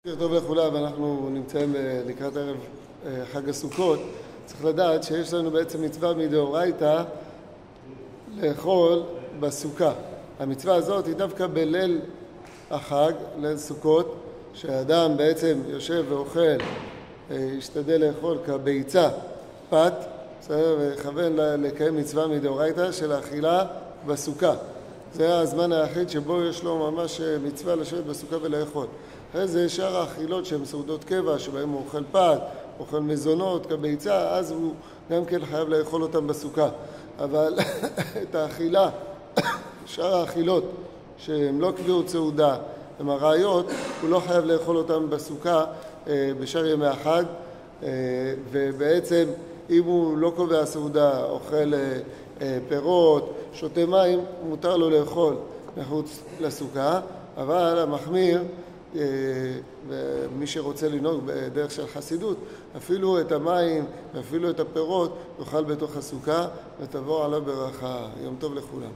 בוקר טוב לכולם, אנחנו נמצאים לקראת ערב חג הסוכות. צריך לדעת שיש לנו בעצם מצווה מדאורייתא לאכול בסוכה. המצווה הזאת היא דווקא בליל החג, ליל סוכות, שהאדם בעצם יושב ואוכל, ישתדל לאכול כביצה, פת, וכוון לקיים מצווה מדאורייתא של האכילה בסוכה. זה הזמן היחיד שבו יש לו ממש מצווה לשבת בסוכה ולאכול. אחרי זה שאר האכילות שהן סעודות קבע, שבהם הוא אוכל פת, אוכל מזונות, כביצה, אז הוא גם כן חייב לאכול אותם בסוכה. אבל את האכילה, שאר האכילות שהן לא קביעות סעודה, הן ארעיות, הוא לא חייב לאכול אותם בסוכה בשאר ימי החג, ובעצם אם הוא לא קובע סעודה, אוכל פירות, שותה מים, מותר לו לאכול מחוץ לסוכה, אבל המחמיר, ומי שרוצה לנהוג בדרך של חסידות, אפילו את המים ואפילו את הפירות יאכל בתוך הסוכה ותבוא עליו ברכה. יום טוב לכולם.